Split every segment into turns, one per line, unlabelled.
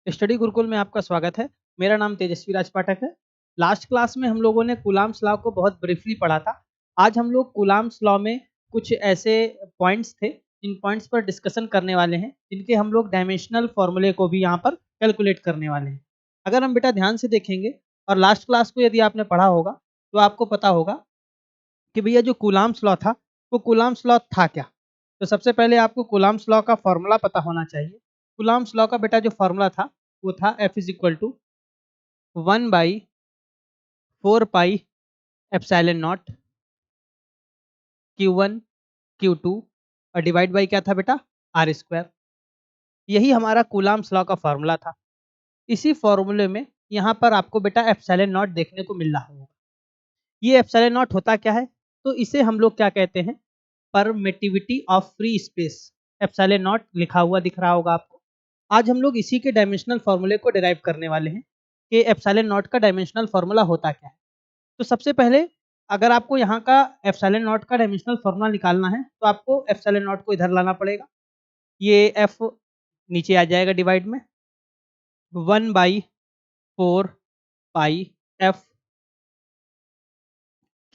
Study Gurukul में आपका स्वागत है। मेरा नाम तेजस्वी राज पाठक है। लास्ट क्लास में हम लोगों ने कूलाम्स लॉ को बहुत ब्रीफली पढ़ा था। आज हम लोग कूलाम्स लॉ में कुछ ऐसे पॉइंट्स थे, इन पॉइंट्स पर डिस्कशन करने वाले हैं, जिनके हम लोग डायमेंशनल फॉर्मूले को भी यहाँ पर कैलकुलेट करने वाले हैं। अगर हम बेटा ध्यान से देखेंगे और लास्ट क्लास को यदि आपने पढ़ा होगा तो आपको पता होगा कि भैया जो कूलाम्स लॉ था वो कूलाम्स लॉ था क्या। तो सबसे पहले आपको कूलाम्स लॉ का फॉर्मूला पता होना चाहिए। कूलाम्स लॉ का बेटा जो फॉर्मूला था वो था F is equal to 1/4 pi epsilon nought Q1 Q2 और डिवाइड बाई क्या था बेटा, आर स्क्वायर। यही हमारा कूलाम्स लॉ का फॉर्मूला था। इसी फॉर्मूले में यहाँ पर आपको बेटा एप्सिलॉन नॉट देखने को मिल रहा होगा। ये एप्सिलॉन नॉट होता क्या है, तो इसे हम लोग क्या कहते हैं, permittivity of free space. Epsilon not लिखा हुआ दिख रहा होगा आपको। आज हम लोग इसी के डायमेंशनल फॉर्मूले को डिराइव करने वाले हैं कि एप्सिलॉन नॉट का डायमेंशनल फॉर्मूला होता क्या है। तो सबसे पहले अगर आपको यहाँ का एप्सिलॉन नॉट का डायमेंशनल फॉर्मूला निकालना है तो आपको एप्सिलॉन नॉट को इधर लाना पड़ेगा। ये एफ नीचे आ जाएगा डिवाइड में 1/4 पाई एफ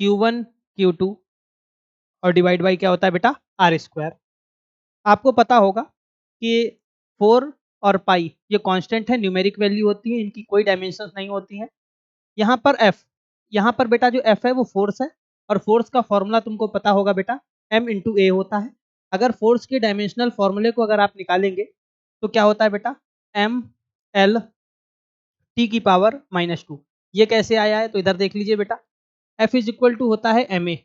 Q1 Q2 और डिवाइड बाई क्या होता है बेटा, आर स्क्वायर। आपको पता होगा कि 4 और पाई ये कांस्टेंट है, न्यूमेरिक वैल्यू होती है, इनकी कोई डायमेंशंस नहीं होती है। यहाँ पर एफ, यहाँ पर बेटा जो एफ है वो फोर्स है, और फोर्स का फॉर्मूला तुमको पता होगा बेटा, एम इंटू ए होता है। अगर फोर्स के डायमेंशनल फॉर्मूले को अगर आप निकालेंगे तो क्या होता है बेटा, एम एल टी की पावर -2। ये कैसे आया है तो इधर देख लीजिए बेटा, एफ इज इक्वल टू होता है एम ए।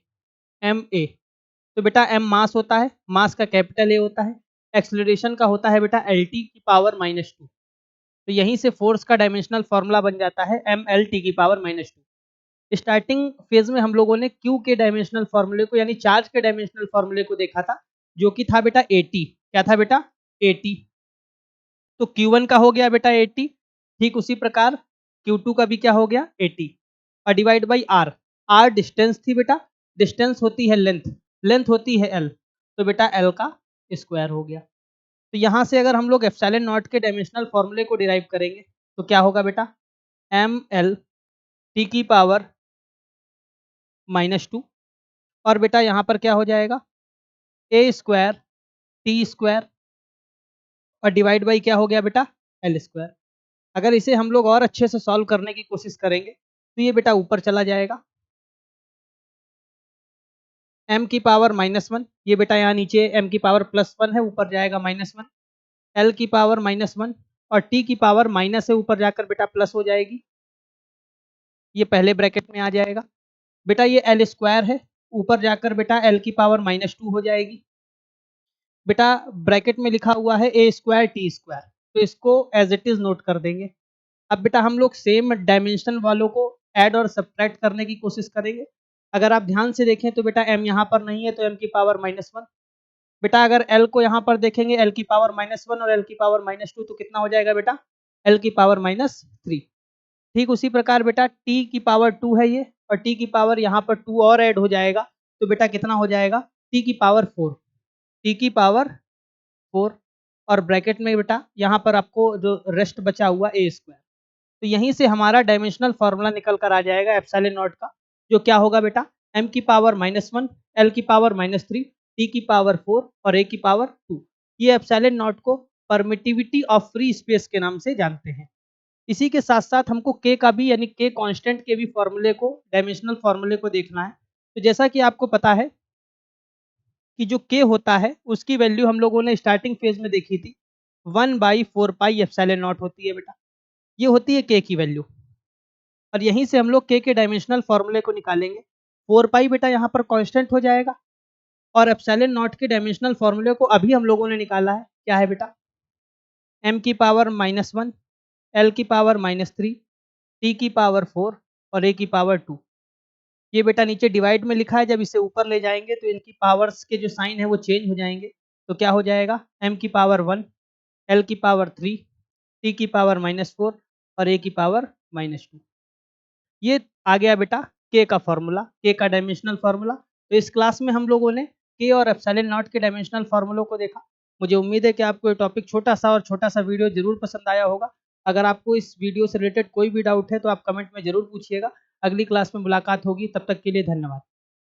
तो बेटा एम मास होता है, मास का कैपिटल ए होता है, एक्सेलरेशन का होता है बेटा एल टी की पावर -2। तो यहीं से फोर्स का डायमेंशनल फॉर्मूला बन जाता है एम एल टी की पावर -2। स्टार्टिंग फेज में हम लोगों ने क्यू के डायमेंशनल फॉर्मूले को यानी चार्ज के डायमेंशनल फॉर्मूले को देखा था, जो कि था बेटा 80। क्या था बेटा, 80। तो Q1 का हो गया बेटा 80, ठीक उसी प्रकार Q2 का भी क्या हो गया 80, और divide by R. R distance थी बेटा, डिस्टेंस होती है लेंथ, लेंथ होती है एल, तो बेटा एल का स्क्वायर हो गया। तो यहाँ से अगर हम लोग एप्सिलॉन नॉट के डायमेंशनल फॉर्मूले को डिराइव करेंगे तो क्या होगा बेटा, एम एल टी की पावर -2, और बेटा यहाँ पर क्या हो जाएगा, ए स्क्वायर टी स्क्वायर और डिवाइड बाई क्या हो गया बेटा, एल स्क्वायर। अगर इसे हम लोग और अच्छे से सॉल्व करने की कोशिश करेंगे तो ये बेटा ऊपर चला जाएगा, m की पावर -1, ये बेटा यहाँ नीचे m की पावर +1 है, ऊपर जाएगा -1, l की पावर -1 और t की पावर माइनस है, ऊपर जाकर बेटा प्लस हो जाएगी, ये पहले ब्रैकेट में आ जाएगा। बेटा ये एल स्क्वायर है, ऊपर जाकर बेटा l की पावर -2 हो जाएगी। बेटा ब्रैकेट में लिखा हुआ है ए स्क्वायर टी स्क्वायर, तो इसको एज इट इज नोट कर देंगे। अब बेटा हम लोग सेम डायमेंशन वालों को ऐड और सब्ट्रैक्ट करने की कोशिश करेंगे। अगर आप ध्यान से देखें तो बेटा m यहाँ पर नहीं है, तो m की पावर -1। बेटा अगर l को यहाँ पर देखेंगे, l की पावर -1 और l की पावर -2, तो कितना हो जाएगा बेटा, l की पावर -3। ठीक उसी प्रकार बेटा t की पावर 2 है ये, और t की पावर यहाँ पर 2 और ऐड हो जाएगा, तो बेटा कितना हो जाएगा, t की पावर 4, t की पावर 4, और ब्रैकेट में बेटा यहाँ पर आपको जो रेस्ट बचा हुआ ए स्क्वायर। तो यहीं से हमारा डायमेंशनल फार्मूला निकल कर आ जाएगा एप्सिलॉन नॉट का, जो क्या होगा बेटा, m की पावर -1, l की पावर -3, t की पावर 4 और a की पावर 2। ये एप्सिलॉन नॉट को परमिटिविटी ऑफ फ्री स्पेस के नाम से जानते हैं। इसी के साथ साथ हमको k का भी यानी k कांस्टेंट के भी फॉर्मूले को, डायमेंशनल फॉर्मूले को देखना है। तो जैसा कि आपको पता है कि जो k होता है उसकी वैल्यू हम लोगों ने स्टार्टिंग फेज में देखी थी, 1/4 पाई एप्सिलॉन नॉट होती है बेटा, ये होती है k की वैल्यू। और यहीं से हम लोग k के डायमेंशनल फॉर्मूले को निकालेंगे। 4 पाई बेटा यहाँ पर कांस्टेंट हो जाएगा, और एप्सिलॉन नॉट के डायमेंशनल फॉर्मूले को अभी हम लोगों ने निकाला है, क्या है बेटा, m की पावर -1, l की पावर -3, t की पावर 4 और a की पावर 2। ये बेटा नीचे डिवाइड में लिखा है, जब इसे ऊपर ले जाएंगे तो इनकी पावर्स के जो साइन है वो चेंज हो जाएंगे। तो क्या हो जाएगा, m की पावर 1, l की पावर 3, t की पावर -4 और a की पावर -2। ये आ गया बेटा के का फॉर्मूला, के का डायमेंशनल फार्मूला। तो इस क्लास में हम लोगों ने के और एप्सिलॉन नॉट के डायमेंशनल फार्मूलों को देखा। मुझे उम्मीद है कि आपको ये टॉपिक छोटा सा वीडियो जरूर पसंद आया होगा। अगर आपको इस वीडियो से रिलेटेड कोई भी डाउट है तो आप कमेंट में ज़रूर पूछिएगा। अगली क्लास में मुलाकात होगी, तब तक के लिए धन्यवाद।